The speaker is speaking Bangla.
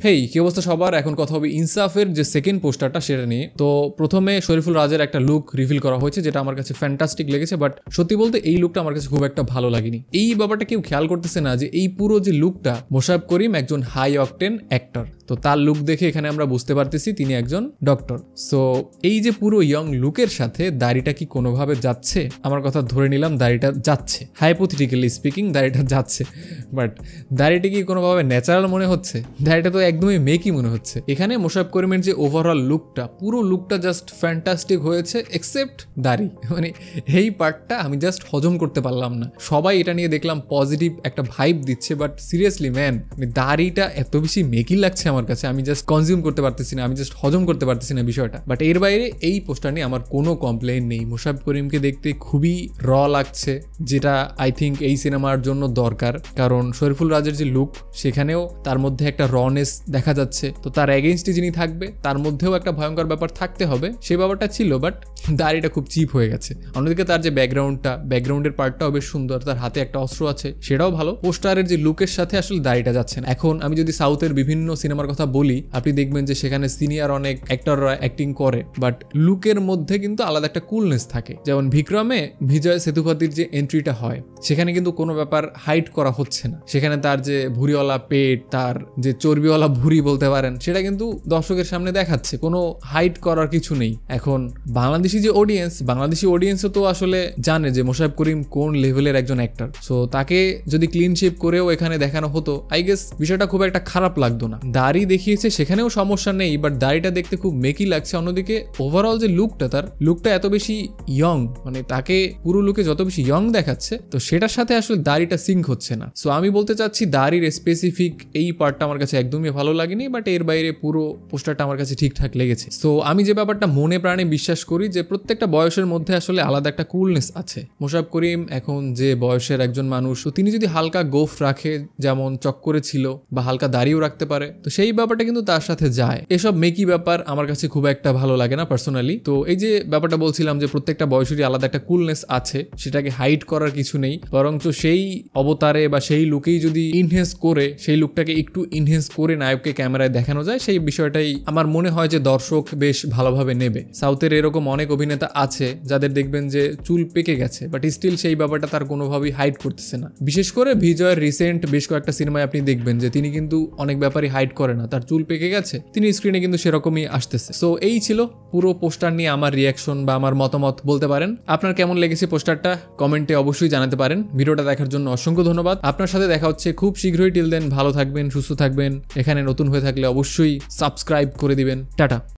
হেই কি অবস্থা সবার, এখন কথা হবে ইনসাফের যে সেকেন্ড পোস্টারটা সেটা নিয়ে। তো প্রথমে শরীফুল রাজের একটা লুক রিভিল করা হয়েছে যেটা আমার কাছে ফ্যান্টাস্টিক লেগেছে, বাট সত্যি বলতে এই লুকটা আমার কাছে খুব একটা ভালো লাগেনি। এই ব্যাপারটা কেউ খেয়াল করতেছে না যে এই পুরো যে লুকটা, মোশাররফ করিম একজন হাই অকটেন অ্যাক্টর, তো তার লুক দেখে এখানে আমরা বুঝতে পারতেছি তিনি একজন ডক্টর। সো এই যে পুরো ইয়ং লুকের সাথে দাড়িটা কি কোনোভাবে যাচ্ছে? আমার কথা ধরে নিলাম দাড়িটা যাচ্ছে, হাইপোথেটিক্যালি স্পিকিং দাড়িটা যাচ্ছে, বাট দাড়িটা কি কোনোভাবে ন্যাচারাল মনে হচ্ছে? দাড়িটা তো একদমই মেকি মনে হচ্ছে। এখানে মোশাররফ করিমের যে ওভারঅল লুকটা, পুরো লুকটা জাস্ট ফ্যান্টাস্টিক হয়েছে এক্সেপ্ট দাড়ি। মানে এই পার্টটা আমি জাস্ট হজম করতে পারলাম না। সবাই এটা নিয়ে দেখলাম পজিটিভ একটা ভাইব দিচ্ছে, বাট সিরিয়াসলি ম্যান, দাড়িটা এত বেশি মেকি লাগছে আমার কাছে, আমি জাস্ট কনজিউম করতে পারতেছি না, আমি জাস্ট হজম করতে পারতেছি না বিষয়টা। বাট এর বাইরে এই পোস্টার নিয়ে আমার কোনো কমপ্লেইন নেই। মোশাররফ করিমকে দেখতে খুবই র লাগছে, যেটা আই থিঙ্ক এই সিনেমার জন্য দরকার, কারণ শরীফুল রাজের যে লুক সেখানেও তার মধ্যে একটা রনেস দেখা যাচ্ছে, তো তার এগেইনস্টে যিনি থাকবে তার মধ্যেও একটা ভয়ঙ্কর ব্যাপার থাকতে হবে, সেই ব্যাপারটা ছিল, বাট দাড়িটা খুব চিপ হয়ে গেছে। অন্যদিকে তার যে ব্যাকগ্রাউন্ডের পার্টটাও বেশ সুন্দর, তার হাতে একটা অস্ত্র আছে সেটাও ভালো। পোস্টারের যে লুকের সাথে আসলে দাড়িটা যাচ্ছে না। এখন আমি যদি সাউথের বিভিন্ন সিনেমার কথা বলি, আপনি দেখবেন যে সেখানে সিনিয়র অনেক অ্যাক্টররা অ্যাক্টিং করে, বাট লুকের মধ্যে কিন্তু আলাদা একটা কুলনেস থাকে। যেমন বিক্রমে বিজয় সেতুপতির যে এন্ট্রিটা হয়, সেখানে কিন্তু কোনো ব্যাপার হাইড করা হচ্ছে না। সেখানে তার যে ভুঁড়িওয়ালা পেট, তার যে চর্বিওয়ালা ভুঁড়ি বলতে পারেন, সেটা কিন্তু দর্শকের সামনে দেখাচ্ছে, কোনো হাইড করার কিছু নেই। এখন বাংলাদেশি অডিয়েন্সও তো আসলে জানে যে মোশাররফ করিম কোন লেভেলের একজন অ্যাক্টর, সো তাকে যদি ক্লিন শেপ করেও এখানে দেখানো হতো, আই গেস বিষয়টা খুব একটা খারাপ লাগতো না। দাড়ি দেখিয়েছে সেখানেও সমস্যা নেই, বাট দাড়িটা দেখতে খুব মেকি লাগছে। অন্যদিকে ওভারঅল যে লুকটা, তার লুকটা এত বেশি ইয়ং, মানে তাকে পুরো লুকে যত বেশি ইয়ং দেখাচ্ছে, তো সেটার সাথে আসলে দাড়িটা সিঙ্ক হচ্ছে না। সো আমি বলতে চাচ্ছি দাড়ির স্পেসিফিক এই পার্টটা আমার কাছে একদমই ভালো লাগেনি, বাট এর বাইরে পুরো পোস্টারটা আমার কাছে ঠিকঠাক লেগেছে। সো আমি যে ব্যাপারটা মনে প্রাণে বিশ্বাস করি যে প্রত্যেকটা বয়সের মধ্যে আসলে আলাদা একটা কুলনেস আছে। মোশাররফ করিম এখন যে বয়সের একজন মানুষ, তো তিনি যদি হালকা গোফ রাখে, যেমন চক্করে ছিল, বা হালকা দাড়িও রাখতে পারে, তো সেই ব্যাপারটা কিন্তু তার সাথে যায়। এসব মেকি ব্যাপার আমার কাছে খুব একটা ভালো লাগে না পার্সোনালি। তো এই যে ব্যাপারটা বলছিলাম যে প্রত্যেকটা বয়সেরই আলাদা একটা কুলনেস আছে, সেটাকে হাইড করার কিছু নেই, বরঞ্চ সেই অবতারে বা সেই লুকেই যদি ইনহেন্স করে, সেই লুকটাকে একটু ইনহেন্স করে নায়ককে ক্যামেরায় দেখানো যায়, সেই বিষয়টাই আমার মনে হয় যে দর্শক বেশ ভালোভাবে নেবে। সাউথের এরকম অনেক অভিনেতা আছে যাদের দেখবেন যে চুল পেকে গেছে, বাট স্টিল সেই ব্যাপারটা তার কোনোভাবেই হাইড করতেছে না। বিশেষ করে বিজয়ের রিসেন্ট বেশ কয়েকটা সিনেমায় আপনি দেখবেন যে তিনি কিন্তু অনেক ব্যাপারই হাইড করে না, তার চুল পেকে গেছে, তিনি স্ক্রিনে কিন্তু সেরকমই আসতেছে। সো এই ছিল পুরো পোস্টার নিয়ে আমার রিয়াকশন বা আমার মতামত বলতে পারেন। আপনার কেমন লেগেছে পোস্টারটা কমেন্টে অবশ্যই জানাতে পারেন। ভিডিওটা দেখার জন্য অসংখ্য ধন্যবাদ। আপনার সাথে দেখা হচ্ছে খুব শীঘ্রই। টিল দেন ভালো থাকবেন, সুস্থ থাকবেন। এখানে নতুন হয়ে থাকলে অবশ্যই সাবস্ক্রাইব করে দিবেন। টাটা।